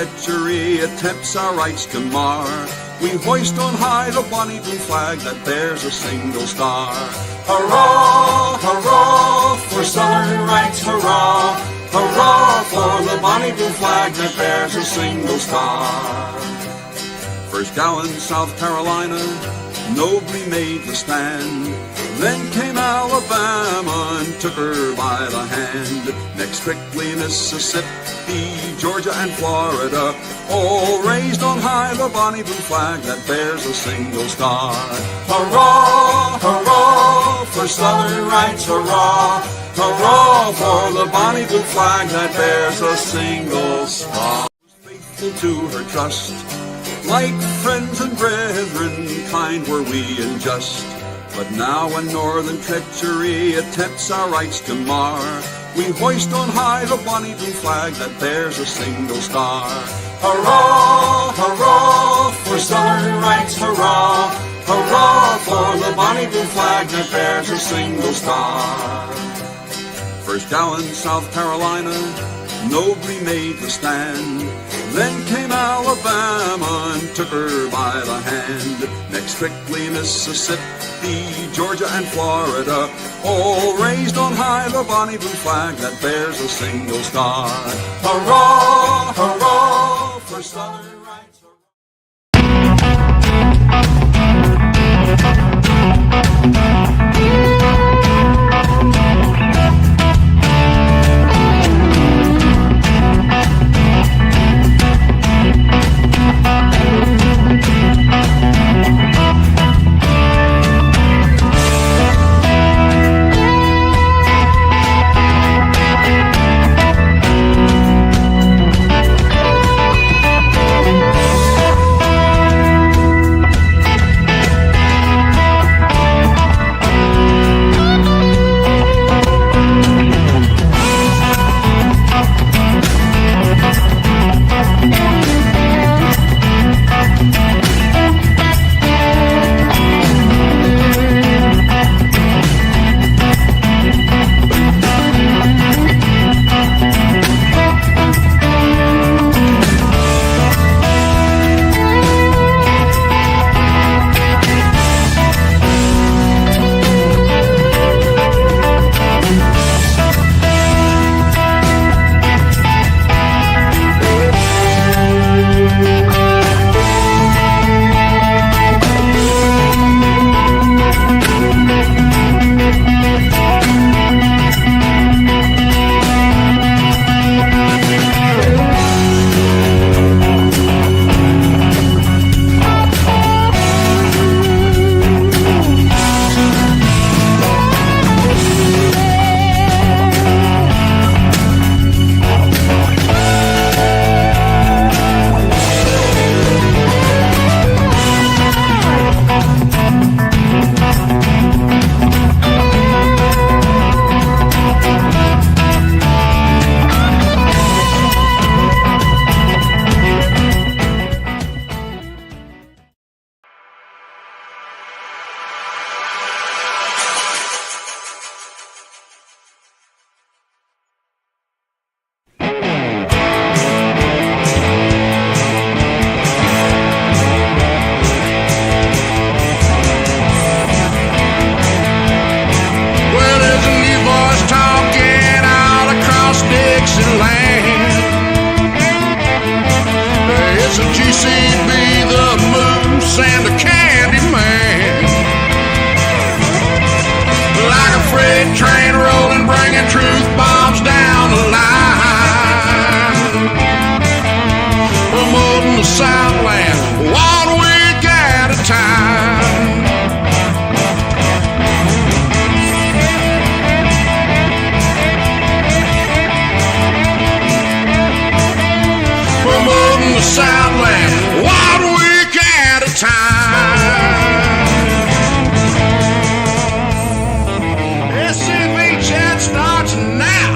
treachery attempts our rights to mar, we hoist on high the bonny blue flag that bears a single star. Hurrah, hurrah, for Southern rights, hurrah, hurrah, for the bonny blue flag that bears a single star. First Gowan, South Carolina, nobly made the stand. Then came Alabama and took her by the hand. Next quickly Mississippi, Georgia and Florida, all raised on high the bonny blue flag that bears a single star. Hurrah, hurrah, for Southern rights, hurrah, hurrah, for the bonny blue flag that bears a single star. Faithful to her trust, like friends and brethren, kind were we and just. But now when northern treachery attempts our rights to mar, we hoist on high the bonny blue flag that bears a single star. Hurrah, hurrah, for Southern rights, hurrah, hurrah, for the bonny blue flag that bears a single star. First Gowan, South Carolina, nobly made the stand. Then came Alabama and took her by the hand. Next quickly Mississippi, Georgia and Florida, all raised on high the bonny blue flag that bears a single star. Hurrah, hurrah, for Southern rights. SCV chat starts now.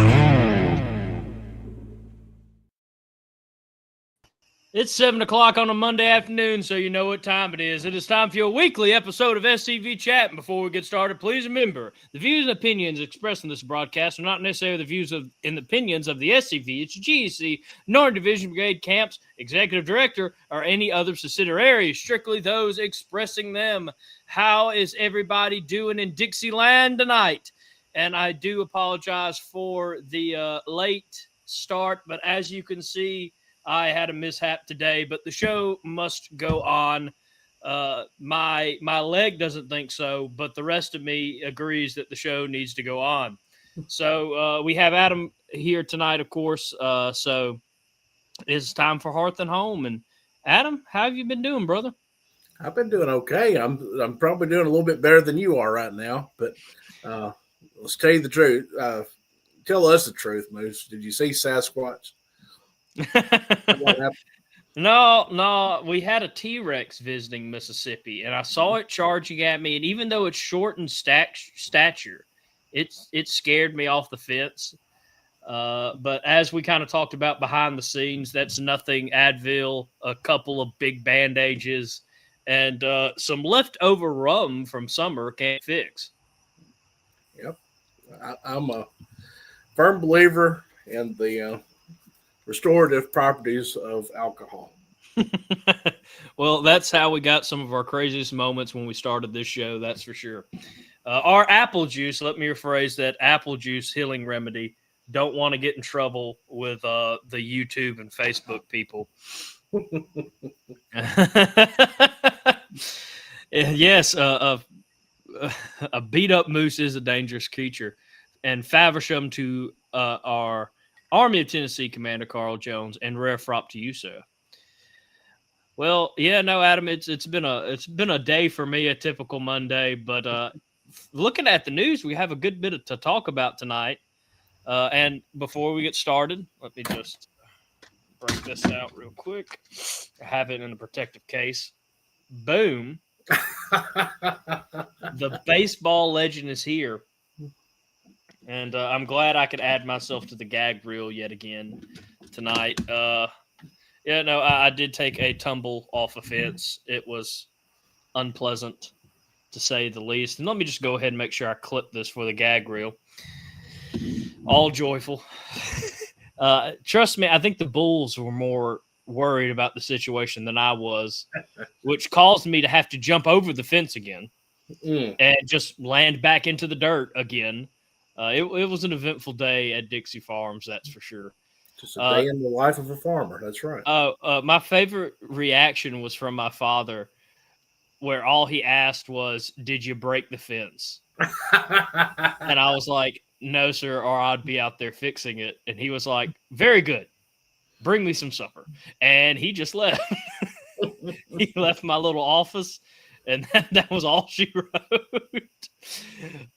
It's 7 o'clock on a Monday afternoon, so you know what time it is. It is time for your weekly episode of SCV Chat. And before we get started, please remember, the views and opinions expressed in this broadcast are not necessarily the views and opinions of the SCV, its GEC, Northern Division Brigade Camps, Executive Director, or any other subsidiary, strictly those expressing them. How is everybody doing in Dixieland tonight? And I do apologize for the late start, but as you can see, I had a mishap today, but the show must go on. My leg doesn't think so, but the rest of me agrees that the show needs to go on. So we have Adam here tonight, of course. So it's time for Hearth and Home. And Adam, how have you been doing, brother? I've been doing okay. I'm probably doing a little bit better than you are right now, but let's tell you the truth. Tell us the truth, Moose. Did you see Sasquatch? No, we had a T-Rex visiting Mississippi, and I saw it charging at me. And even though it's short in stature, it scared me off the fence. But as we kind of talked about behind the scenes, that's nothing. Advil, a couple of big bandages, and some leftover rum from summer can't fix. Yep, I'm a firm believer in the restorative properties of alcohol. Well, that's how we got some of our craziest moments when we started this show, that's for sure. Our apple juice, let me rephrase that, apple juice healing remedy. Don't want to get in trouble with the YouTube and Facebook people. Yes, a beat-up moose is a dangerous creature. And Faversham to our Army of Tennessee Commander Carl Jones, and rare frop to you, sir. Well, yeah, no, Adam, it's been a day for me, a typical Monday. But looking at the news, we have a good bit to talk about tonight. And before we get started, let me just break this out real quick. I have it in a protective case. Boom. The baseball legend is here. And I'm glad I could add myself to the gag reel yet again tonight. Yeah, no, I did take a tumble off a fence. It was unpleasant, to say the least. And let me just go ahead and make sure I clip this for the gag reel. All joyful. Trust me, I think the Bulls were more worried about the situation than I was, which caused me to have to jump over the fence again and just land back into the dirt again. It was an eventful day at Dixie Farms, that's for sure. Just a day in the life of a farmer. That's right. My favorite reaction was from my father, where all he asked was, "Did you break the fence?" And I was like, "No, sir, or I'd be out there fixing it." And he was like, "Very good. Bring me some supper." And he just left. He left my little office, and that was all she wrote.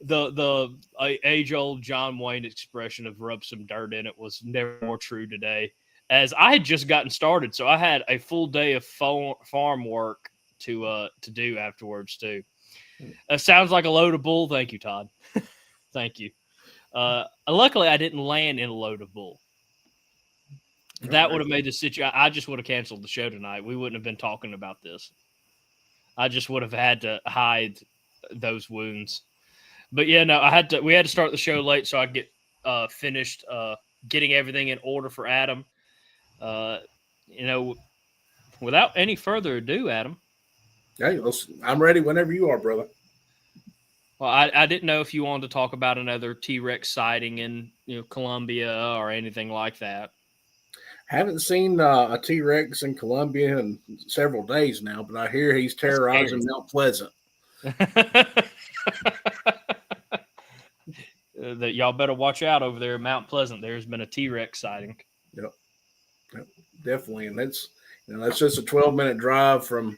The age-old John Wayne expression of "rub some dirt in it" was never more true today, as I had just gotten started, so I had a full day of farm work to do afterwards too. Sounds like a load of bull. Thank you, Todd. Thank you. Luckily, I didn't land in a load of bull. That would have made the situation. I just would have canceled the show tonight. We wouldn't have been talking about this. I just would have had to hide those wounds. But yeah, no, we had to start the show late so I could get finished getting everything in order for Adam. Without any further ado, Adam. Hey, I'm ready whenever you are, brother. Well, I didn't know if you wanted to talk about another T-Rex sighting in Columbia or anything like that. Haven't seen a T-Rex in Columbia in several days now, but I hear he's terrorizing Mount Pleasant. That y'all better watch out over there at Mount Pleasant. There's been a T-Rex sighting. Yep, definitely, and that's just a 12-minute drive from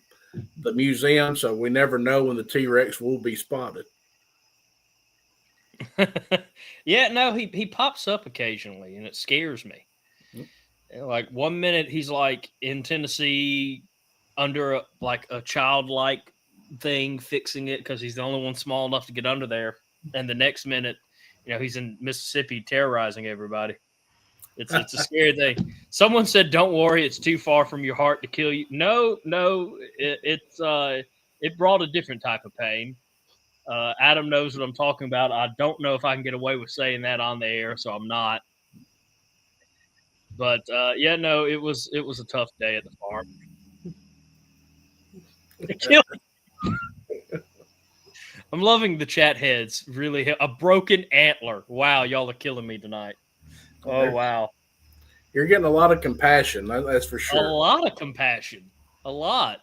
the museum, so we never know when the T-Rex will be spotted. Yeah, no, he pops up occasionally, and it scares me. Like 1 minute he's like in Tennessee under a childlike thing fixing it because he's the only one small enough to get under there, and the next minute, he's in Mississippi terrorizing everybody. It's a scary thing. Someone said, "Don't worry, it's too far from your heart to kill you." No, it brought a different type of pain. Adam knows what I'm talking about. I don't know if I can get away with saying that on the air, so I'm not. But yeah, no, it was a tough day at the farm. I'm loving the chat heads. Really, a broken antler. Wow, y'all are killing me tonight. Oh wow, You're getting a lot of compassion. That's for sure. a lot of compassion. A lot.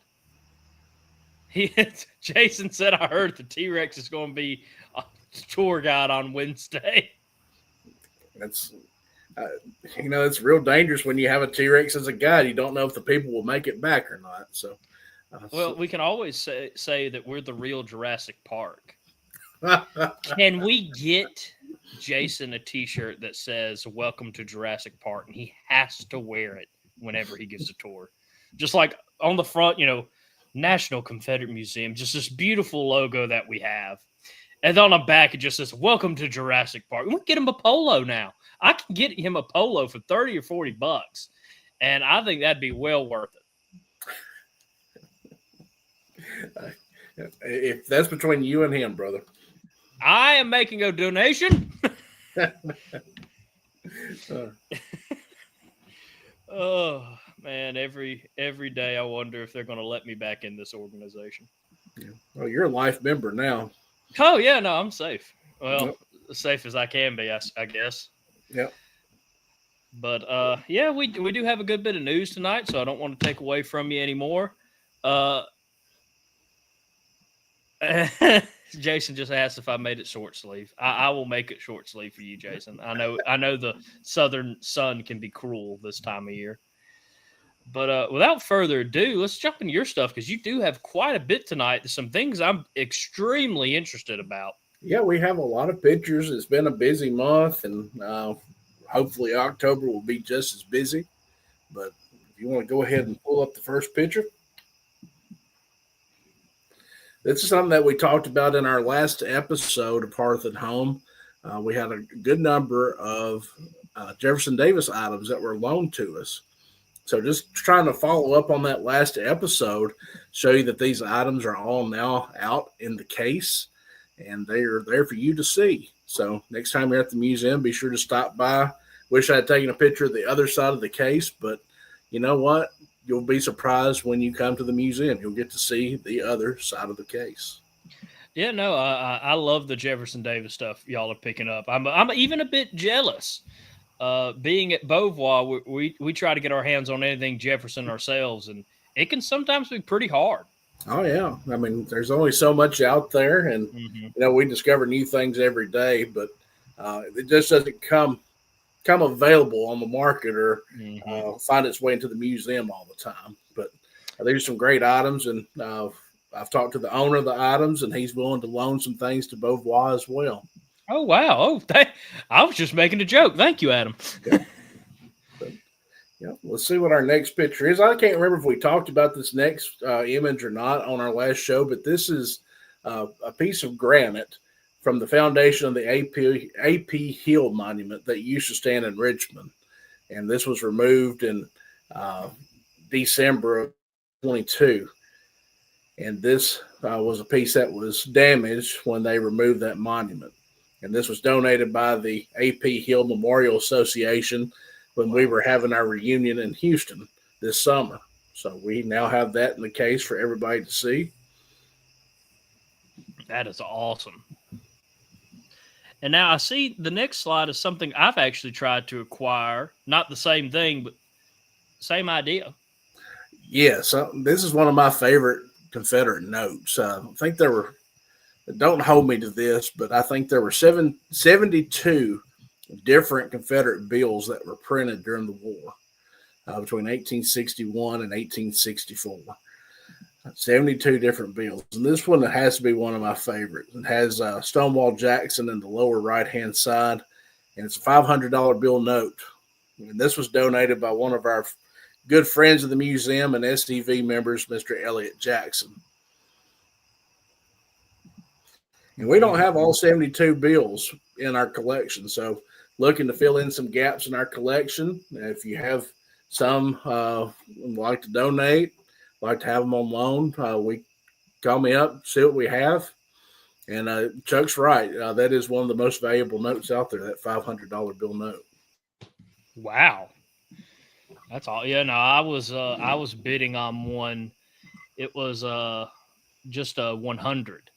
Jason said, "I heard the T-Rex is going to be a tour guide on Wednesday." That's it's real dangerous when you have a T-Rex as a guide. You don't know if the people will make it back or not. So, well, we can always say that we're the real Jurassic Park. Can we get Jason a T-shirt that says "Welcome to Jurassic Park" and he has to wear it whenever he gives a tour, just like on the front, National Confederate Museum, just this beautiful logo that we have. And on the back, it just says, "Welcome to Jurassic Park." We can get him a polo now. I can get him a polo for $30 or $40. And I think that'd be well worth it. If that's between you and him, brother. I am making a donation. Oh, man, every day I wonder if they're going to let me back in this organization. Yeah. Well, you're a life member now. Oh, yeah, no, I'm safe. Well, as safe as I can be, I guess. Yeah. But, yeah, we do have a good bit of news tonight, so I don't want to take away from you anymore. Jason just asked if I made it short sleeve. I will make it short sleeve for you, Jason. I know the southern sun can be cruel this time of year. But without further ado, let's jump into your stuff because you do have quite a bit tonight. There's some things I'm extremely interested about. Yeah, we have a lot of pictures. It's been a busy month, and hopefully October will be just as busy. But if you want to go ahead and pull up the first picture. This is something that we talked about in our last episode of Hearth and Home. We had a good number of Jefferson Davis items that were loaned to us. So just trying to follow up on that last episode, show you that these items are all now out in the case, and they are there for you to see. So next time you're at the museum, be sure to stop by. Wish I had taken a picture of the other side of the case, but you know what? You'll be surprised when you come to the museum. You'll get to see the other side of the case. Yeah, no, I love the Jefferson Davis stuff y'all are picking up. I'm even a bit jealous. Being at Beauvoir, we try to get our hands on anything Jefferson ourselves, and it can sometimes be pretty hard. Oh, yeah. I mean, there's only so much out there, and, we discover new things every day, but it just doesn't come available on the market or find its way into the museum all the time. But there's some great items, and I've talked to the owner of the items, and he's willing to loan some things to Beauvoir as well. Oh, wow. Oh, I was just making a joke. Thank you, Adam. Yeah, let's see what our next picture is. I can't remember if we talked about this next image or not on our last show, but this is a piece of granite from the foundation of the AP Hill Monument that used to stand in Richmond. And this was removed in December of 22. And this was a piece that was damaged when they removed that monument. And this was donated by the AP Hill Memorial Association when we were having our reunion in Houston this summer. So we now have that in the case for everybody to see. That is awesome. And now I see the next slide is something I've actually tried to acquire. Not the same thing, but same idea. Yes, this is one of my favorite Confederate notes. I think there were, don't hold me to this, but I think there were 72 different Confederate bills that were printed during the war between 1861 and 1864. 72 different bills. And this one has to be one of my favorites. It has Stonewall Jackson in the lower right-hand side, and it's a $500 bill note. And this was donated by one of our good friends of the museum and SCV members, Mr. Elliott Jackson. And we don't have all 72 bills in our collection, so looking to fill in some gaps in our collection. If you have some would like to donate, like to have them on loan, we call me up, see what we have. And Chuck's right. That is one of the most valuable notes out there, that $500 bill note. Wow. That's all. Yeah, no, I was bidding on one. It was just a 100.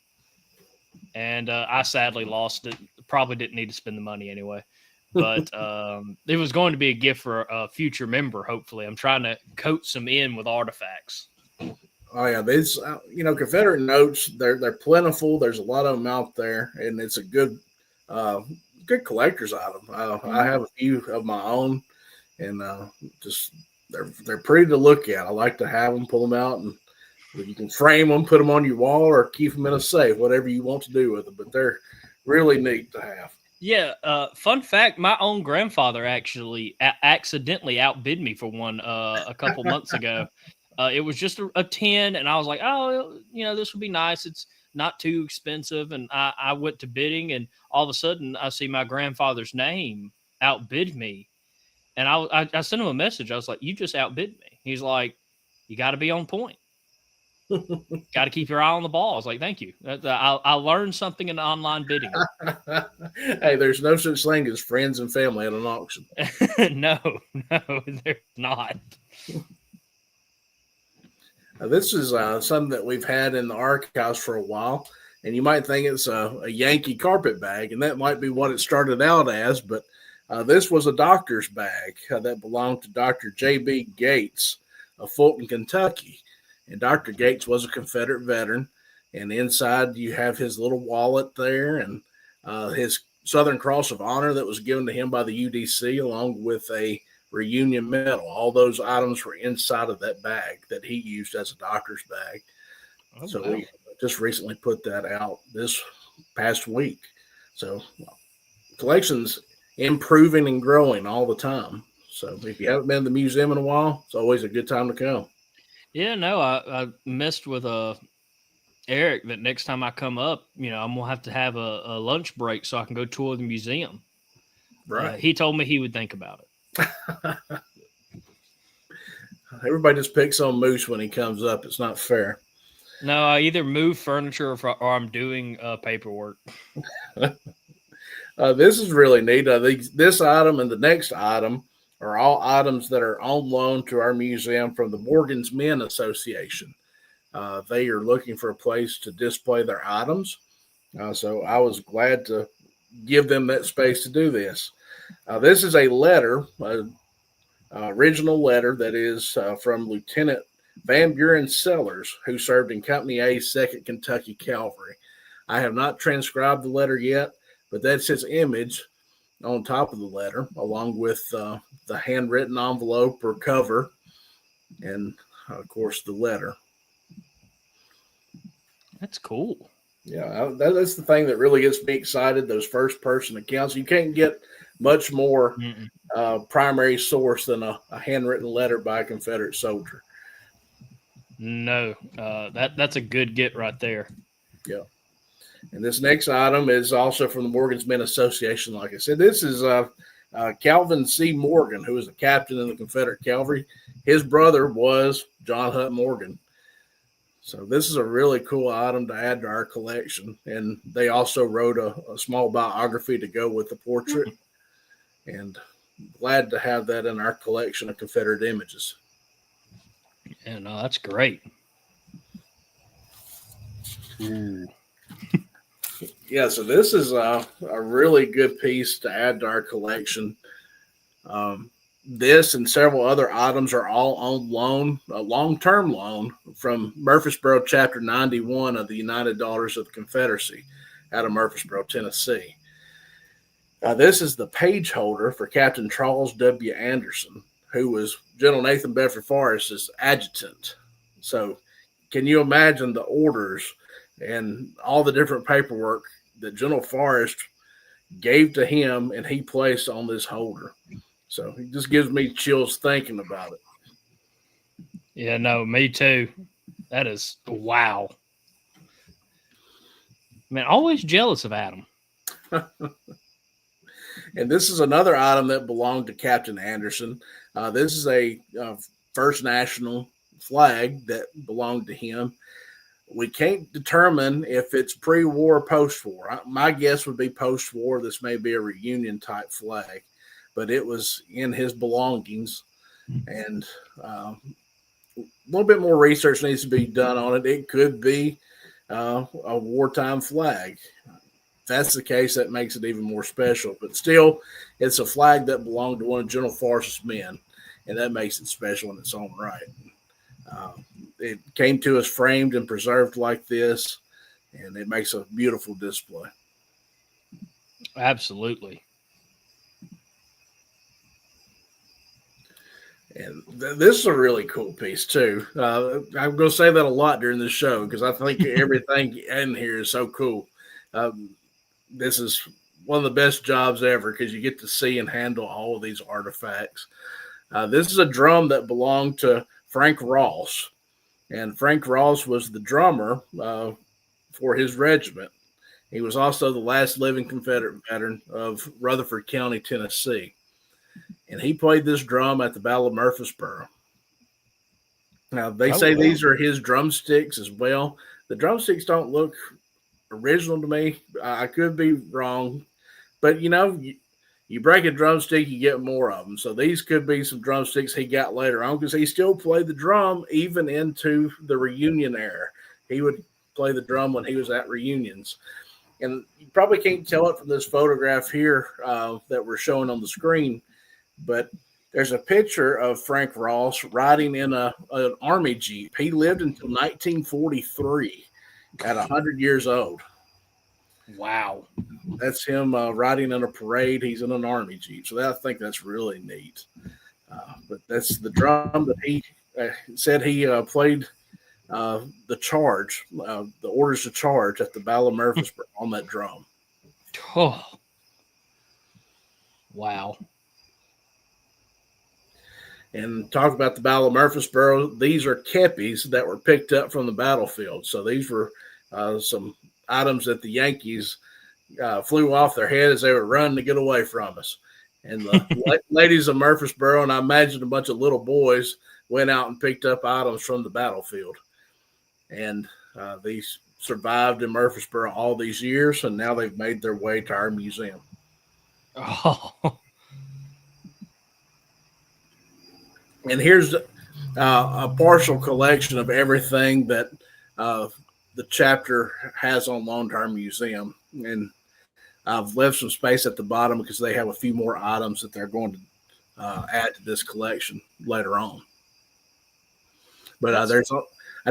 And I sadly lost it. Probably didn't need to spend the money anyway. But it was going to be a gift for a future member, hopefully. I'm trying to coat some in with artifacts. Oh yeah, these Confederate notes, they're plentiful. There's a lot of them out there, and it's a good collector's item. I have a few of my own, and just they're pretty to look at. I like to have them, pull them out, and you can frame them, put them on your wall, or keep them in a safe, whatever you want to do with them. But they're really neat to have. Yeah. Fun fact: my own grandfather actually accidentally outbid me for one a couple months ago. It was just a 10, and I was like, oh, this would be nice. It's not too expensive. And I went to bidding, and all of a sudden I see my grandfather's name outbid me. And I sent him a message. I was like, you just outbid me. He's like, you got to be on point. Got to keep your eye on the ball. I was like, thank you. I learned something in online bidding. Hey, there's no such thing as friends and family at an auction. No, there's not. This is something that we've had in the archives for a while, and you might think it's a Yankee carpet bag, and that might be what it started out as, but this was a doctor's bag that belonged to Dr. J.B. Gates of Fulton, Kentucky. And Dr. Gates was a Confederate veteran, and inside you have his little wallet there and his Southern Cross of Honor that was given to him by the UDC, along with a reunion medal. All those items were inside of that bag that he used as a doctor's bag. Oh, so wow. We just recently put that out this past week. So collection's improving and growing all the time. So if you haven't been to the museum in a while, it's always a good time to come. Yeah, no, I messed with Eric that next time I come up, I'm going to have a lunch break so I can go tour the museum. Right. He told me he would think about it. Everybody just picks on Moose when he comes up. It's not fair. No, I either move furniture or I'm doing paperwork. This is really neat. This item and the next item are all items that are on loan to our museum from the Morgan's Men Association. They are looking for a place to display their items. So I was glad to give them that space to do this. This is a letter, original letter that is from Lieutenant Van Buren Sellers, who served in Company A, 2nd Kentucky Cavalry. I have not transcribed the letter yet, but that's his image on top of the letter, along with the handwritten envelope or cover, and, of course, the letter. That's cool. Yeah, that's the thing that really gets me excited, those first-person accounts. You can't get much more primary source than a handwritten letter by a Confederate soldier. No, that's a good get right there. Yeah. And this next item is also from the Morgan's Men Association. Like I said, this is Calvin C. Morgan, who was a captain in the Confederate Cavalry. His brother was John Hunt Morgan. So this is a really cool item to add to our collection. And they also wrote a small biography to go with the portrait. And glad to have that in our collection of Confederate images. Yeah, no, that's great. Ooh. Yeah, so this is a really good piece to add to our collection. This and several other items are all on loan, a long-term loan from Murfreesboro Chapter 91 of the United Daughters of the Confederacy out of Murfreesboro, Tennessee. This is the page holder for Captain Charles W. Anderson, who was General Nathan Bedford Forrest's adjutant. So can you imagine the orders and all the different paperwork that General Forrest gave to him and he placed on this holder? So it just gives me chills thinking about it. Yeah, no, me too. That is, wow. Man, always jealous of Adam. And this is another item that belonged to Captain Anderson. This is a First National flag that belonged to him. We can't determine if it's pre-war or post-war. My guess would be post-war. This may be a reunion type flag, but it was in his belongings. And a little bit more research needs to be done on it. It could be a wartime flag. If that's the case, that makes it even more special. But still, it's a flag that belonged to one of General Forrest's men, and that makes it special in its own right. It came to us framed and preserved like this, and it makes a beautiful display. Absolutely. And this is a really cool piece, too. I'm going to say that a lot during the show because I think everything in here is so cool. This is one of the best jobs ever because you get to see and handle all of these artifacts. This is a drum that belonged to Frank Ross. And Frank Ross was the drummer for his regiment. He was also the last living Confederate veteran of Rutherford County, Tennessee. And he played this drum at the Battle of Murfreesboro. Now, they say these are his drumsticks as well. The drumsticks don't look original to me. I could be wrong. But, you break a drumstick, you get more of them. So these could be some drumsticks he got later on because he still played the drum even into the reunion era. He would play the drum when he was at reunions. And you probably can't tell it from this photograph here that we're showing on the screen, but there's a picture of Frank Ross riding in an Army Jeep. He lived until 1943 at 100 years old. Wow. That's him riding in a parade. He's in an Army Jeep. So I think that's really neat. But that's the drum that he said he played the charge, the orders to charge at the Battle of Murfreesboro on that drum. Oh. Wow. And talk about the Battle of Murfreesboro. These are kepis that were picked up from the battlefield. So these were some items that the Yankees flew off their head as they were running to get away from us. And the ladies of Murfreesboro, and I imagine a bunch of little boys, went out and picked up items from the battlefield. And these survived in Murfreesboro all these years, and now they've made their way to our museum. Oh. And here's a partial collection of everything that the chapter has on loan to our museum. And I've left some space at the bottom because they have a few more items that they're going to add to this collection later on. But I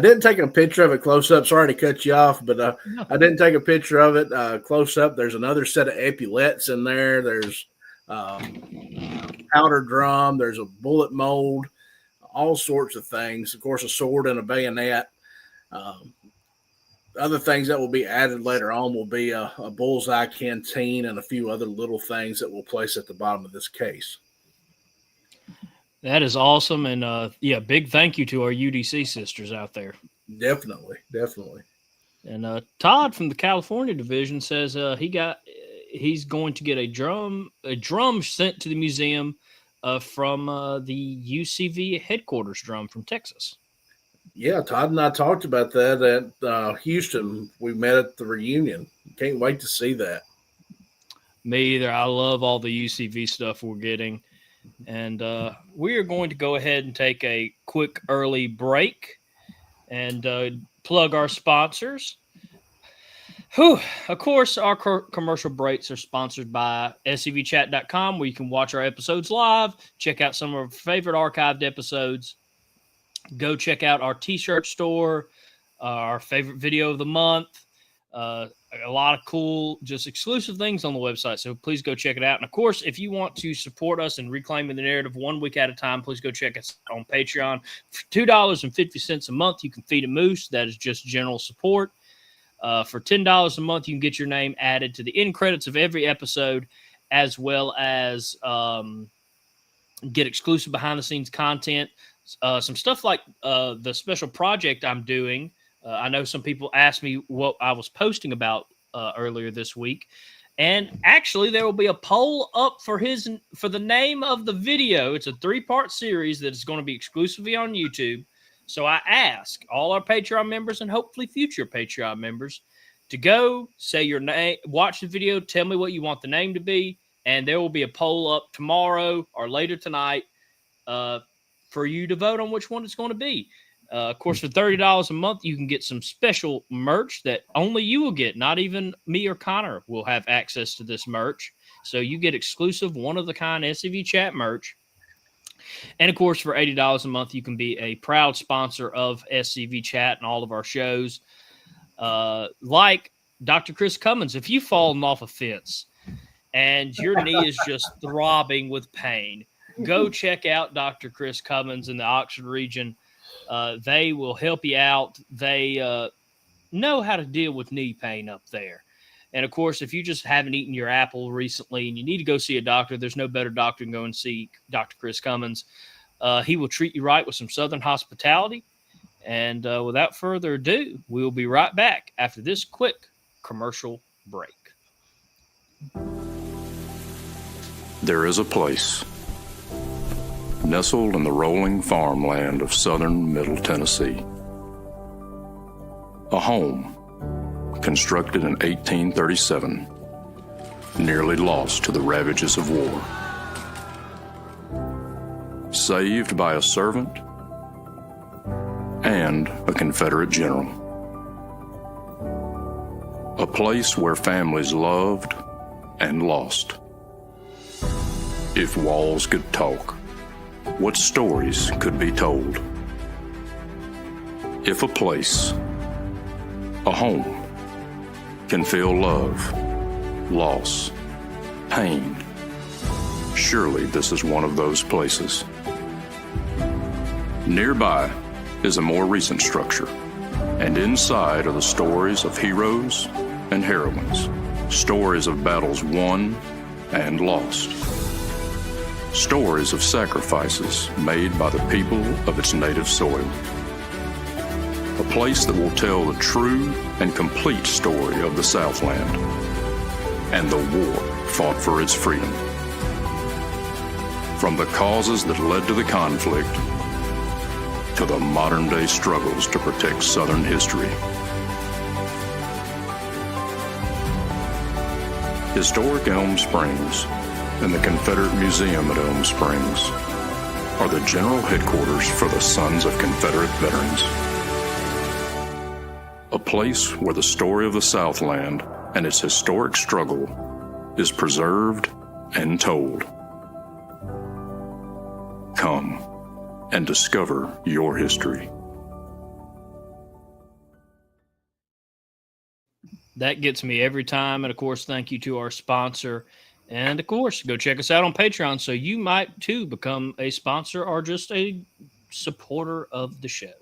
didn't take a picture of it close up. Sorry to cut you off, but I didn't take a picture of it close up. There's another set of epaulettes in there. There's powder drum. There's a bullet mold, all sorts of things. Of course, a sword and a bayonet. Other things that will be added later on will be a bullseye canteen and a few other little things that we'll place at the bottom of this case. That is awesome. And big thank you to our UDC sisters out there. Definitely. And Todd from the California division says he's going to get a drum sent to the museum from the UCV headquarters drum from Texas. Yeah, Todd and I talked about that at Houston. We met at the reunion. Can't wait to see that. Me either. I love all the UCV stuff we're getting. And we are going to go ahead and take a quick early break and plug our sponsors. Of course, our commercial breaks are sponsored by scvchat.com, where you can watch our episodes live, check out some of our favorite archived episodes. Go check out our t-shirt store, our favorite video of the month, a lot of cool, just exclusive things on the website. So please go check it out. And of course, if you want to support us in reclaiming the narrative 1 week at a time, please go check us out on Patreon. For $2.50 a month, you can feed a moose. That is just general support. For $10 a month, you can get your name added to the end credits of every episode, as well as get exclusive behind-the-scenes content. Some stuff like the special project I'm doing. I know some people asked me what I was posting about earlier this week, And actually, there will be a poll up for the name of the video. It's a 3-part series that is going to be exclusively on YouTube. So I ask all our Patreon members and hopefully future Patreon members to go say your name, watch the video, tell me what you want the name to be, and there will be a poll up tomorrow or later tonight for you to vote on which one it's going to be. Of course, for $30 a month, you can get some special merch that only you will get. Not even me or Connor will have access to this merch. So you get exclusive one-of-the-kind SCV chat merch. And, of course, for $80 a month, you can be a proud sponsor of SCV chat and all of our shows. Like Dr. Chris Cummins, if you've fallen off a fence and your knee is just throbbing with pain, go check out Dr. Chris Cummins in the Oxford region. They will help you out. They know how to deal with knee pain up there. And, of course, if you just haven't eaten your apple recently and you need to go see a doctor, there's no better doctor than go and see Dr. Chris Cummins. He will treat you right with some Southern hospitality. And without further ado, we'll be right back after this quick commercial break. There is a place nestled in the rolling farmland of southern Middle Tennessee. A home constructed in 1837, nearly lost to the ravages of war. Saved by a servant and a Confederate general. A place where families loved and lost. If walls could talk, what stories could be told? If a place, a home, can feel love, loss, pain, surely this is one of those places. Nearby is a more recent structure, and inside are the stories of heroes and heroines, stories of battles won and lost. Stories of sacrifices made by the people of its native soil. A place that will tell the true and complete story of the Southland and the war fought for its freedom. From the causes that led to the conflict to the modern-day struggles to protect Southern history. Historic Elm Springs and the Confederate Museum at Elm Springs are the general headquarters for the Sons of Confederate Veterans. A place where the story of the Southland and its historic struggle is preserved and told. Come and discover your history. That gets me every time. And, of course, thank you to our sponsor. And, of course, go check us out on Patreon so you might, too, become a sponsor or just a supporter of the show.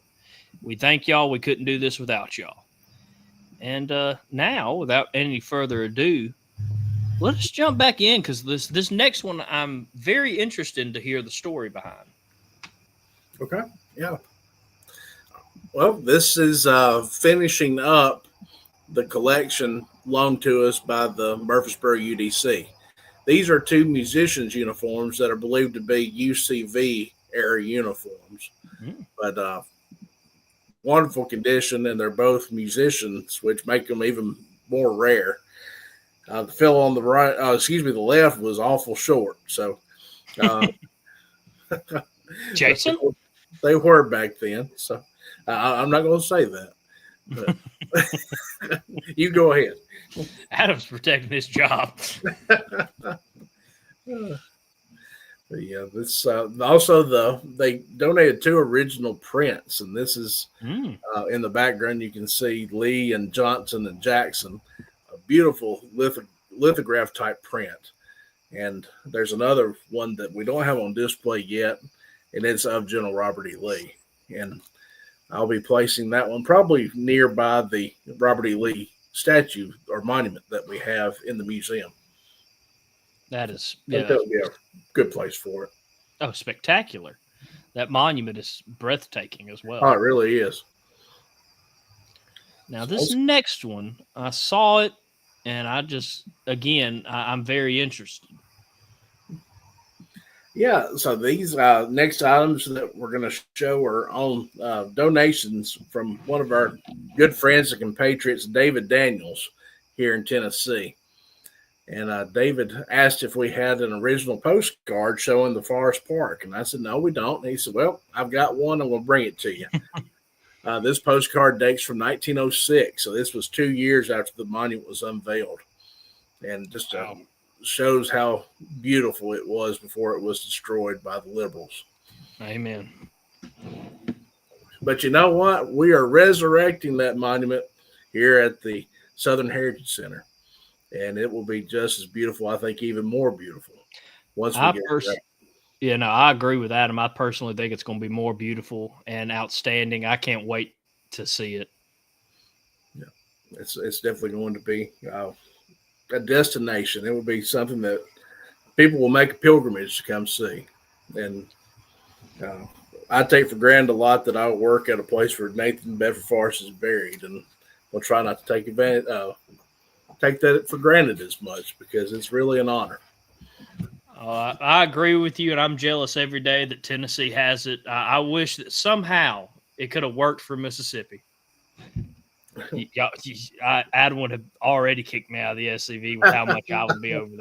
We thank y'all. We couldn't do this without y'all. And now, without any further ado, let us jump back in because this next one I'm very interested to hear the story behind. Okay, yeah. Well, this is finishing up the collection loaned to us by the Murfreesboro UDC. These are two musicians' uniforms that are believed to be UCV era uniforms, but wonderful condition, and they're both musicians, which make them even more rare. The fellow on the right, the left, was awful short. So, Jason, they were back then. So, I'm not going to say that. But you go ahead. Adam's protecting his job. Yeah, this also they donated 2 original prints, and this is in the background. You can see Lee and Johnson and Jackson, a beautiful lithograph type print. And there's another one that we don't have on display yet, and it's of General Robert E. Lee. And I'll be placing that one probably nearby the Robert E. Lee statue or monument that we have in the museum. That is, that would be a good place for it. Oh, spectacular. That monument is breathtaking as well. Oh, it really is. Now, this next one, I saw it And I'm very interested. Yeah, so these next items that we're going to show are on donations from one of our good friends and compatriots, David Daniels, here in Tennessee. And David asked if we had an original postcard showing the Forest Park. And I said, no, we don't. And he said, well, I've got one. I'm going to bring it to you. This postcard dates from 1906. So this was 2 years after the monument was unveiled. And just shows how beautiful it was before it was destroyed by the liberals. Amen. But you know what? We are resurrecting that monument here at the Southern Heritage Center. And it will be just as beautiful, I think even more beautiful once we get to that. Yeah, no, I agree with Adam. I personally think it's going to be more beautiful and outstanding. I can't wait to see it. Yeah, it's definitely going to be a destination. It will be something that people will make a pilgrimage to come see. And I take for granted a lot that I work at a place where Nathan Bedford Forrest is buried, and we'll try not to take that for granted as much because it's really an honor. I agree with you, and I'm jealous every day that Tennessee has it. I wish that somehow it could have worked for Mississippi. Adam would have already kicked me out of the SCV with how much I would be over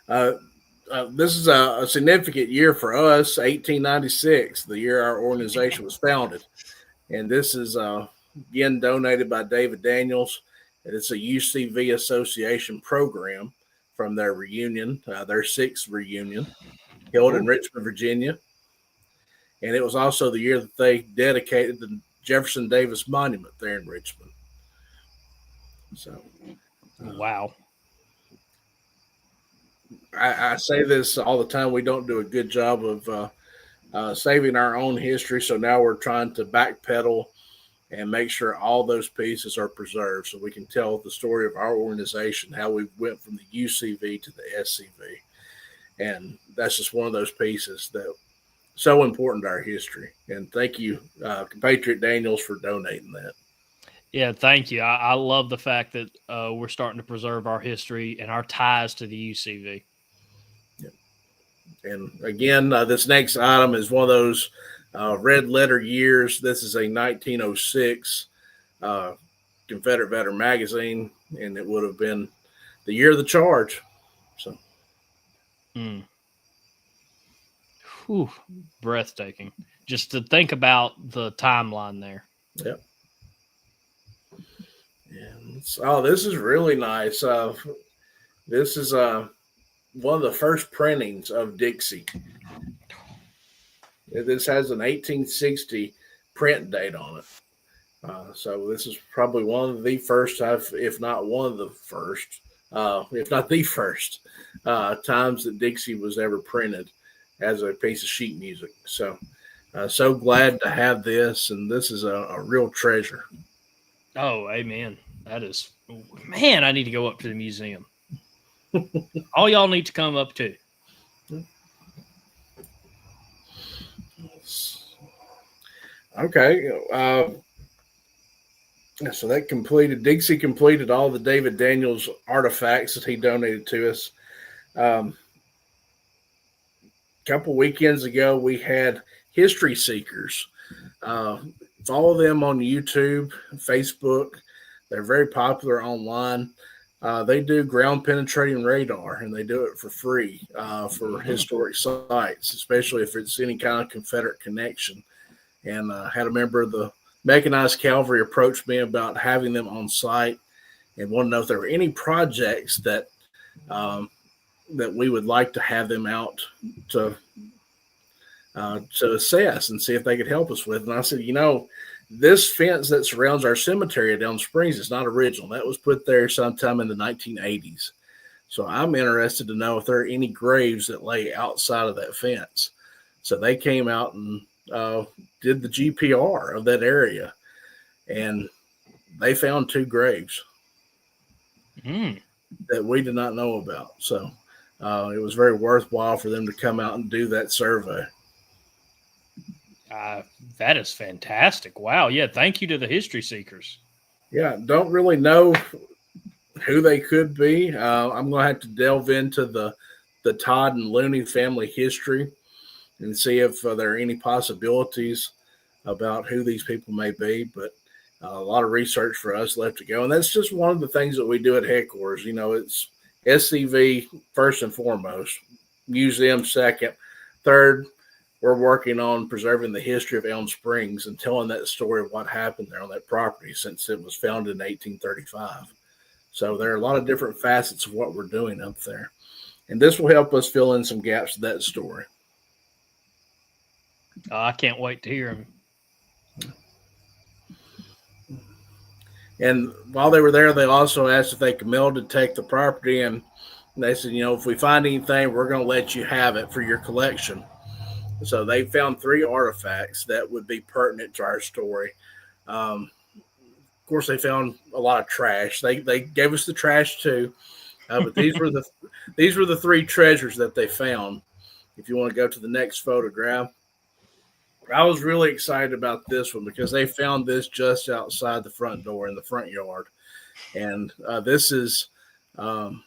there. This is a significant year for us, 1896, the year our organization was founded. And this is again donated by David Daniels. It's a UCV Association program from their reunion, their 6th reunion, held in Richmond, Virginia. And it was also the year that they dedicated the Jefferson Davis Monument there in Richmond. So, wow. I say this all the time. We don't do a good job of saving our own history. So now we're trying to backpedal and make sure all those pieces are preserved so we can tell the story of our organization, how we went from the UCV to the SCV. And that's just one of those pieces that so important to our history. And thank you, compatriot Daniels, for donating that. Yeah, thank you. I love the fact that we're starting to preserve our history and our ties to the UCV. Yeah. And again, this next item is one of those red letter years. This is a 1906 Confederate Veteran magazine, and it would have been the year of the charge. So, Whew, breathtaking. Just to think about the timeline there. Yep. And this is really nice. This is one of the first printings of Dixie. This has an 1860 print date on it. So this is probably one of the first, if not one of the first, if not the first times that Dixie was ever printed as a piece of sheet music. So, so glad to have this, and this is a real treasure. Oh, amen. That is, man, I need to go up to the museum. All y'all need to come up too. Okay. So that completed, Dixie completed all the David Daniels artifacts that he donated to us. Couple weekends ago, we had History Seekers. Follow them on YouTube, Facebook. They're very popular online. They do ground penetrating radar, and they do it for free for historic sites, especially if it's any kind of Confederate connection. And had a member of the mechanized cavalry approach me about having them on site and want to know if there were any projects that that we would like to have them out to assess and see if they could help us with. And I said, this fence that surrounds our cemetery at Elm Springs is not original. That was put there sometime in the 1980s. So I'm interested to know if there are any graves that lay outside of that fence. So they came out and did the GPR of that area, and they found 2 graves that we did not know about. So it was very worthwhile for them to come out and do that survey. That is fantastic. Wow. Yeah. Thank you to the History Seekers. Yeah, don't really know who they could be. I'm going to have to delve into the Todd and Looney family history and see if there are any possibilities about who these people may be. But a lot of research for us left to go. And that's just one of the things that we do at headquarters. You know, it's SCV first and foremost, museum second, third. We're working on preserving the history of Elm Springs and telling that story of what happened there on that property since it was founded in 1835. So there are a lot of different facets of what we're doing up there. And this will help us fill in some gaps to that story. I can't wait to hear him. And while they were there, they also asked if they could metal detect the property. And they said, you know, if we find anything, we're going to let you have it for your collection. So they found 3 artifacts that would be pertinent to our story. Of course, they found a lot of trash. They gave us the trash too, but these were the 3 treasures that they found. If you want to go to the next photograph, I was really excited about this one because they found this just outside the front door in the front yard, and this is, you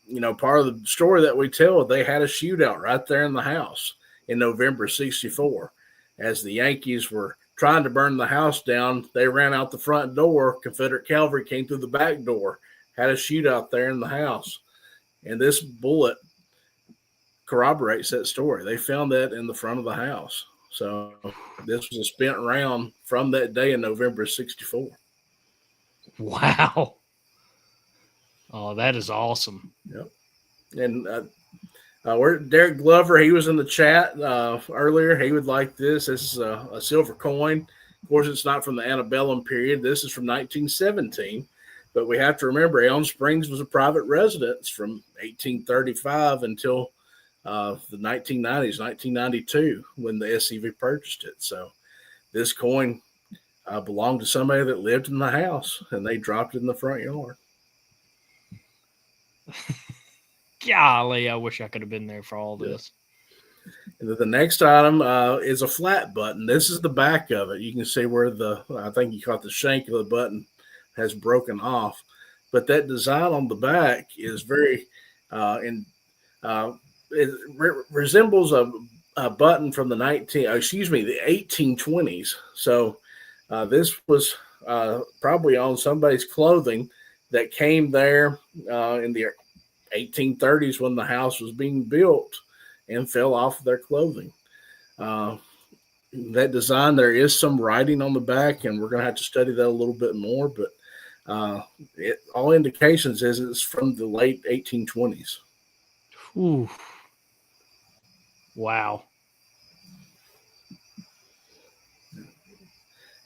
know, part of the story that we tell. They had a shootout right there in the house in November '64. As the Yankees were trying to burn the house down, they ran out the front door. Confederate cavalry came through the back door, had a shootout there in the house. And this bullet corroborates that story. They found that in the front of the house. So this was a spent round from that day in November '64. Wow. Oh, that is awesome. Yep. And Derek Glover, he was in the chat earlier. He would like this. This is a silver coin. Of course, it's not from the antebellum period. This is from 1917. But we have to remember Elm Springs was a private residence from 1835 until the 1990s, 1992, when the SCV purchased it. So this coin belonged to somebody that lived in the house, and they dropped it in the front yard. Golly, I wish I could have been there for all this. And the next item is a flat button. This is the back of it. You can see where I think you caught the shank of the button has broken off. But that design on the back is very, it resembles a button from the 1820s. So this was probably on somebody's clothing that came there in the 1830s when the house was being built and fell off of their clothing. That design, there is some writing on the back, and we're going to have to study that a little bit more, but all indications is it's from the late 1820s. Ooh. Wow.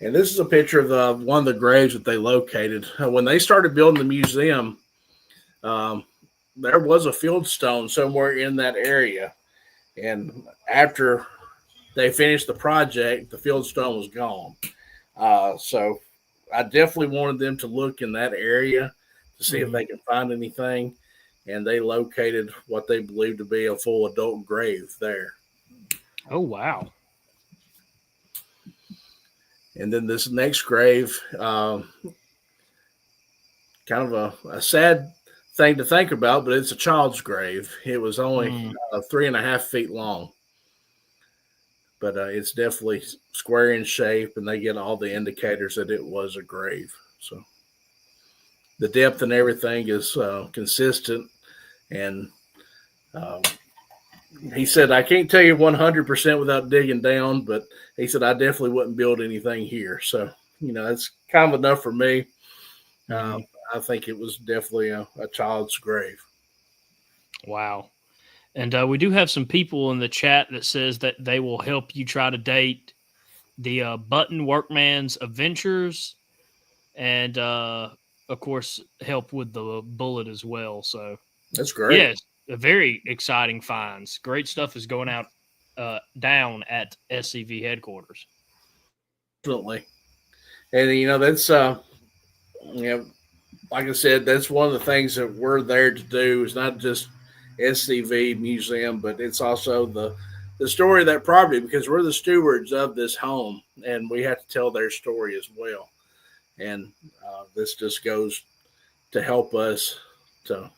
And this is a picture of one of the graves that they located. When they started building the museum, there was a field stone somewhere in that area. And after they finished the project, the field stone was gone. So I definitely wanted them to look in that area to see if they can find anything. And they located what they believed to be a full adult grave there. Oh, wow. And then this next grave, kind of a sad thing to think about, but it's a child's grave. It was only 3.5 feet long. But it's definitely square in shape, and they get all the indicators that it was a grave. So the depth and everything is consistent. And he said, I can't tell you 100% without digging down, but he said, I definitely wouldn't build anything here. So, you know, that's kind of enough for me. I think it was definitely a child's grave. Wow. And we do have some people in the chat that says that they will help you try to date the Button Workman's Adventures and, of course, help with the bullet as well. So that's great. Yes, very exciting finds. Great stuff is going out down at SCV headquarters. Definitely. And, you know, that's, you know, like I said, that's one of the things that we're there to do is not just SCV Museum, but it's also the story of that property because we're the stewards of this home and we have to tell their story as well. And this just goes to help us to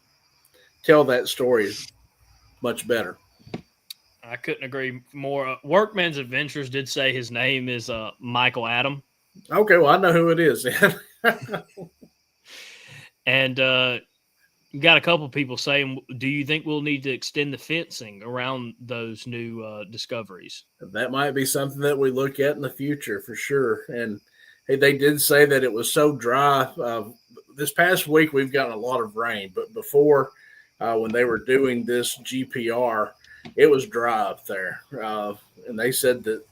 tell that story much better. I couldn't agree more. Workman's Adventures did say his name is Michael Adam. Okay, well, I know who it is. And you got a couple people saying, do you think we'll need to extend the fencing around those new discoveries? That might be something that we look at in the future for sure. And hey, they did say that it was so dry. This past week, we've gotten a lot of rain, but before when they were doing this GPR, it was dry up there. And they said that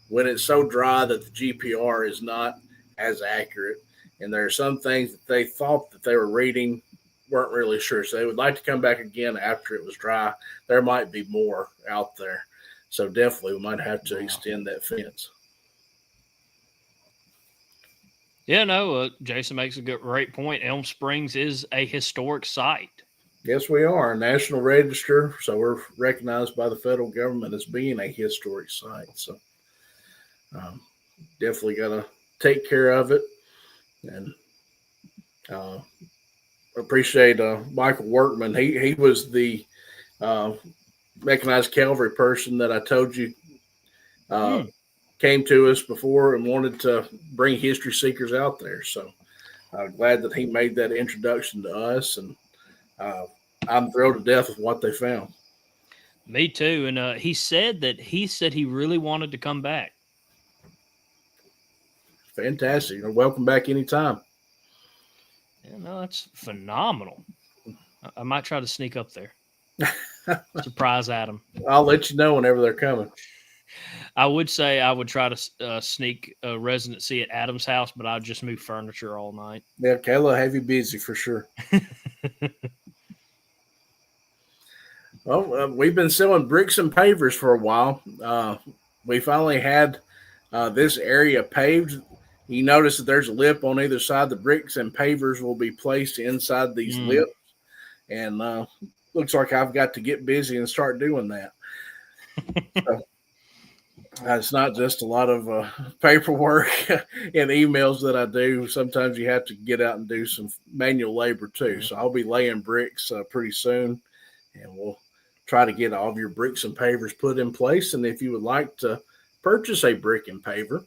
when it's so dry that the GPR is not as accurate, and there are some things that they thought that they were reading weren't really sure. So they would like to come back again after it was dry. There might be more out there. So definitely we might have to extend that fence. Yeah, no, Jason makes a great point. Elm Springs is a historic site. Yes, we are. National Register. So we're recognized by the federal government as being a historic site. So definitely got to take care of it. And appreciate Michael Workman. He was the mechanized cavalry person that I told you came to us before and wanted to bring history seekers out there. So glad that he made that introduction to us, and I'm thrilled to death with what they found. Me too. And he said he really wanted to come back. Fantastic. You're welcome back anytime. Yeah, no, that's phenomenal. I might try to sneak up there. Surprise Adam. I'll let you know whenever they're coming. I would say I would try to sneak a residency at Adam's house, but I'd just move furniture all night. Yeah, Kayla have you busy for sure. Well, we've been selling bricks and pavers for a while. We finally had this area paved. You notice that there's a lip on either side. The bricks and pavers will be placed inside these lips. And looks like I've got to get busy and start doing that. So, it's not just a lot of paperwork and emails that I do. Sometimes you have to get out and do some manual labor too. So I'll be laying bricks pretty soon, and we'll try to get all of your bricks and pavers put in place. And if you would like to purchase a brick and paver,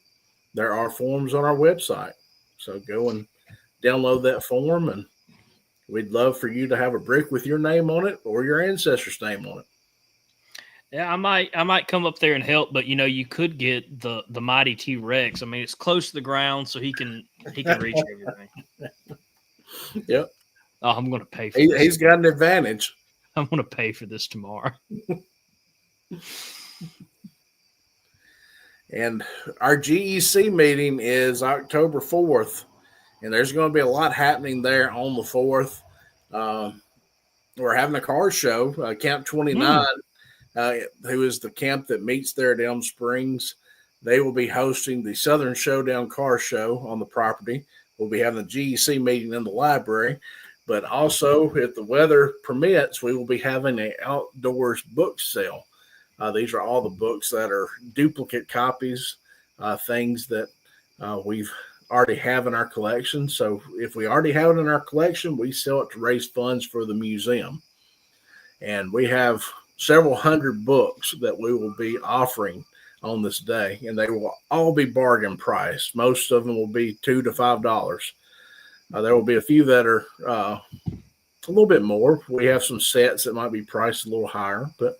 there are forms on our website. So go and download that form, and we'd love for you to have a brick with your name on it or your ancestor's name on it. Yeah, I might come up there and help, but you could get the mighty T-Rex. I mean, it's close to the ground, so he can reach everything. Yep. Oh, I'm going to pay for this. He's got an advantage. I'm going to pay for this tomorrow. And our GEC meeting is October 4th, and there's going to be a lot happening there on the 4th. We're having a car show, Camp 29, who is the camp that meets there at Elm Springs. They will be hosting the Southern Showdown car show on the property. We'll be having a GEC meeting in the library, but also, if the weather permits, we will be having an outdoors book sale. These are all the books that are duplicate copies, things that we've already have in our collection. So if we already have it in our collection, we sell it to raise funds for the museum. And we have several hundred books that we will be offering on this day, and they will all be bargain priced. Most of them will be $2 to $5. There will be a few that are a little bit more. We have some sets that might be priced a little higher, but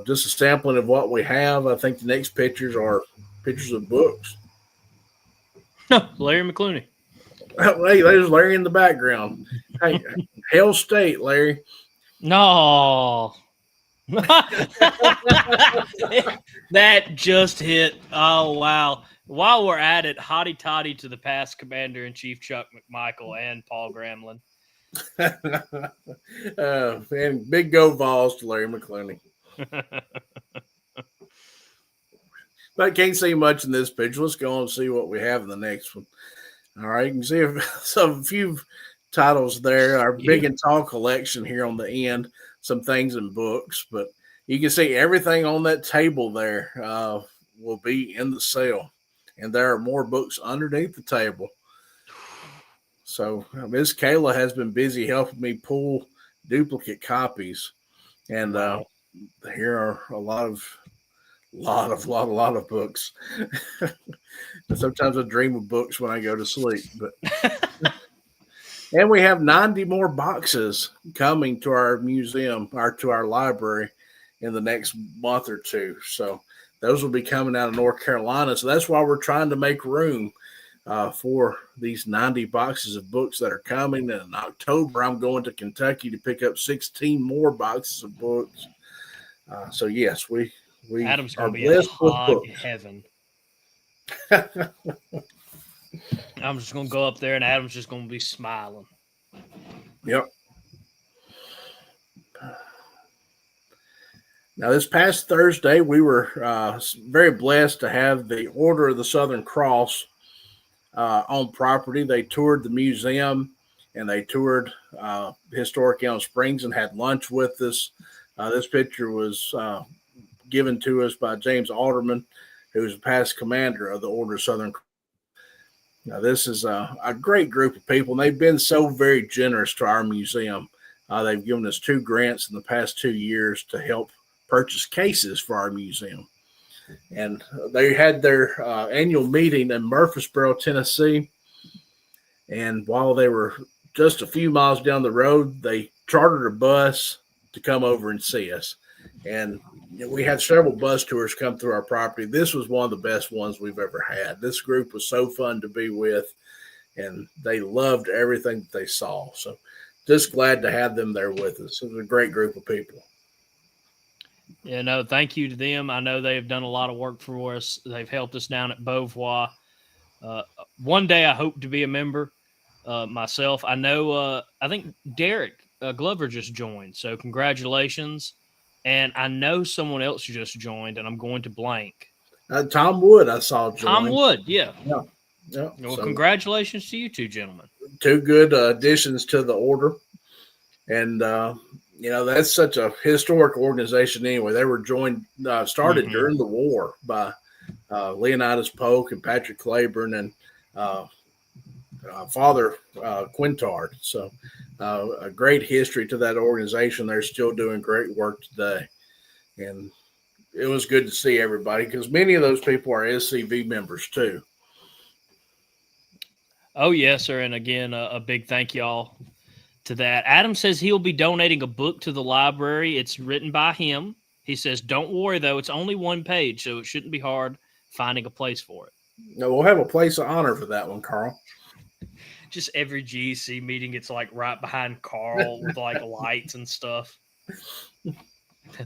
just a sampling of what we have. I think the next pictures are pictures of books. Larry McClooney. Hey, there's Larry in the background. Hey, Hell State, Larry. No. That just hit. Oh, wow. While we're at it, hotty toddy to the past Commander-in-Chief Chuck McMichael and Paul Gramlin. And big go Vols to Larry McClooney. But I can't see much in this picture. Let's go and see what we have in the next one. All right, you can see a few titles there. Our big and tall collection here on the end, some things in books, but you can see everything on that table there will be in the sale, and there are more books underneath the table. So Miss Kayla has been busy helping me pull duplicate copies, and Wow. here are a lot of books. And sometimes I dream of books when I go to sleep. But and we have 90 more boxes coming to our museum or to our library in the next month or two. So those will be coming out of North Carolina. So that's why we're trying to make room for these 90 boxes of books that are coming. And in October, I'm going to Kentucky to pick up 16 more boxes of books. So yes, we Adam's are going to be in blessed with hog books. heaven. I'm just going to go up there, and Adam's just going to be smiling. Yep. Now, this past Thursday, we were very blessed to have the Order of the Southern Cross on property. They toured the museum, and they toured historic Elm Springs and had lunch with us. This picture was given to us by James Alderman, who is a past commander of the Order of Southern Cross. Now, this is a great group of people, and they've been so very generous to our museum. They've given us 2 grants in the past 2 years to help purchase cases for our museum. And they had their annual meeting in Murfreesboro, Tennessee. And while they were just a few miles down the road, they chartered a bus to come over and see us. And we had several bus tours come through our property. This was one of the best ones we've ever had. This group was so fun to be with, and they loved everything that they saw. So just glad to have them there with us. It was a great group of people. Yeah, no, thank you to them. I know they've done a lot of work for us. They've helped us down at Beauvoir. One day I hope to be a member myself. I know, I think Derek Glover just joined, so congratulations. And I know someone else just joined, and I'm going to blank. Tom Wood, I saw join. Tom Wood, yeah. Yeah. Well, So, congratulations to you 2 gentlemen. 2 good additions to the order. And, that's such a historic organization anyway. They were started during the war by Leonidas Polk and Patrick Claiborne and Father Quintard. So a great history to that organization. They're still doing great work today. And it was good to see everybody because many of those people are SCV members too. Oh, yes, sir. And again, a big thank y'all to that. Adam says he'll be donating a book to the library. It's written by him. He says, don't worry, though. It's only 1 page, so it shouldn't be hard finding a place for it. No, we'll have a place of honor for that one, Carl. Just every GC meeting, it's like right behind Carl with like lights and stuff.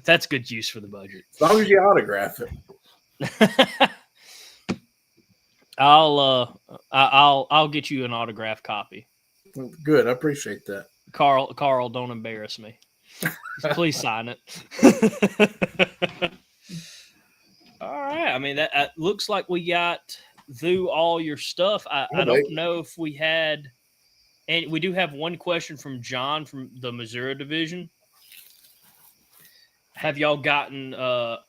That's good use for the budget. As long as you autograph it. I'll get you an autographed copy. Good, I appreciate that. Carl, don't embarrass me. Please sign it. All right. I mean, that looks like we got through all your stuff. I don't know if we had, and we do have one question from John from the Missouri division. Have y'all gotten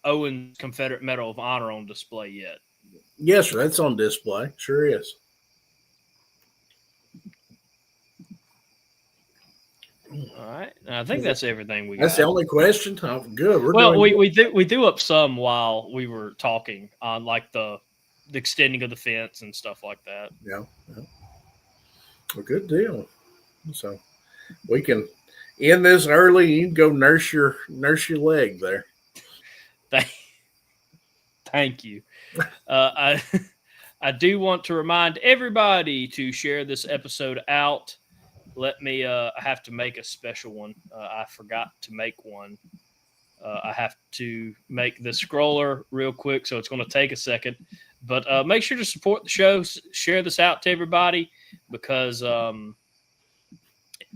Owen's Confederate Medal of Honor on display yet? Yes, sir. That's on display. Sure is. All right. I think that's everything we got. That's the only question? Oh, good. We threw up some while we were talking on like the extending of the fence and stuff like that. Yeah. Well, good deal. So we can end this early. You can go nurse your leg there. Thank you. I do want to remind everybody to share this episode out. Let me, I have to make a special one. I forgot to make one. I have to make the scroller real quick, so it's going to take a second. But make sure to support the show. Share this out to everybody because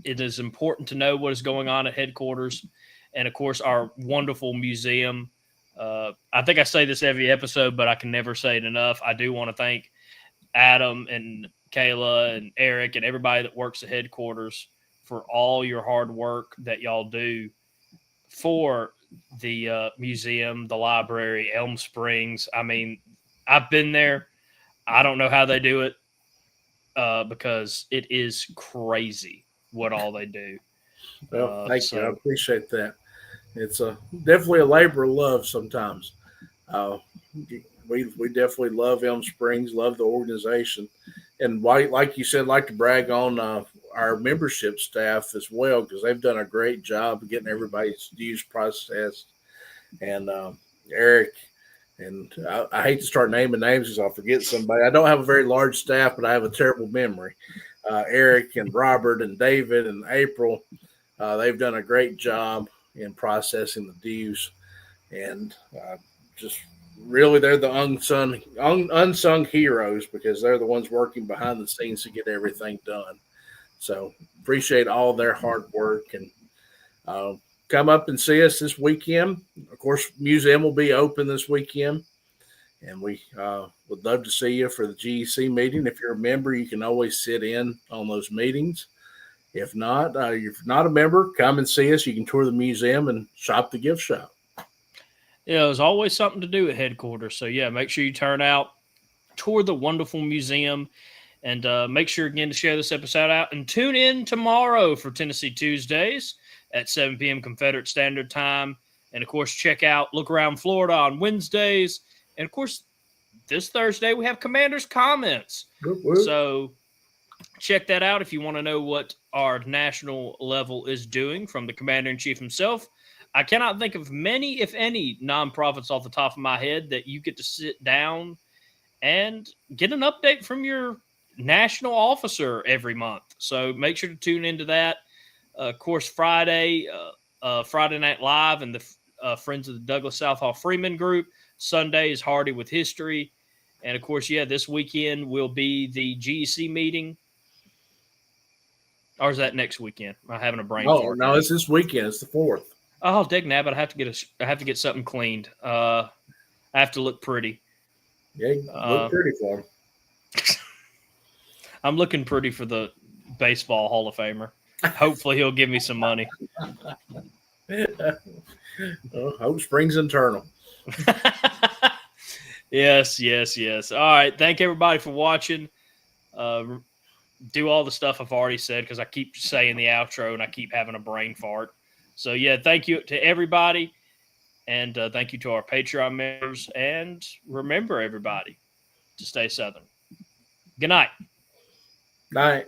it is important to know what is going on at headquarters. And, of course, our wonderful museum. I think I say this every episode, but I can never say it enough. I do want to thank Adam and Kayla and Eric and everybody that works at headquarters for all your hard work that y'all do for the museum, the library, Elm Springs. I mean, I've been there. I don't know how they do it. because it is crazy what all they do. Well, thank you. I appreciate that. It's definitely a labor of love sometimes. We definitely love Elm Springs, love the organization, and like you said, like to brag on our membership staff as well, because they've done a great job of getting everybody's dues processed. And Eric, and I hate to start naming names because I'll forget somebody. I don't have a very large staff, but I have a terrible memory. Eric and Robert and David and April, they've done a great job in processing the dues, and just really they're the unsung heroes, because they're the ones working behind the scenes to get everything done. So appreciate all their hard work, and come up and see us this weekend. Of course, museum will be open this weekend, and we would love to see you for the GEC meeting. If you're a member, you can always sit in on those meetings. If not, if you're not a member, come and see us. You can tour the museum and shop the gift shop. Yeah, there's always something to do at headquarters. So, yeah, make sure you turn out, tour the wonderful museum, and make sure, again, to share this episode out. And tune in tomorrow for Tennessee Tuesdays at 7 p.m. Confederate Standard Time. And, of course, check out Look Around Florida on Wednesdays. And, of course, this Thursday we have Commander's Comments. So check that out if you want to know what our national level is doing from the Commander-in-Chief himself. I cannot think of many, if any, nonprofits off the top of my head that you get to sit down and get an update from your national officer every month. So make sure to tune into that. Of course, Friday Night Live and the Friends of the Douglas Southall Freeman Group. Sunday is Hardy with History. And, of course, this weekend will be the GEC meeting. Or is that next weekend? I'm having a brain fart. No, it's this weekend. It's the 4th. Oh, dig nabbit! I have to get something cleaned. I have to look pretty. Yeah, look pretty for him. I'm looking pretty for the baseball Hall of Famer. Hopefully, he'll give me some money. Hope Springs internal. Yes. All right. Thank everybody for watching. Do all the stuff I've already said, because I keep saying the outro and I keep having a brain fart. So, thank you to everybody, and thank you to our Patreon members, and remember, everybody, to stay Southern. Good night. Night.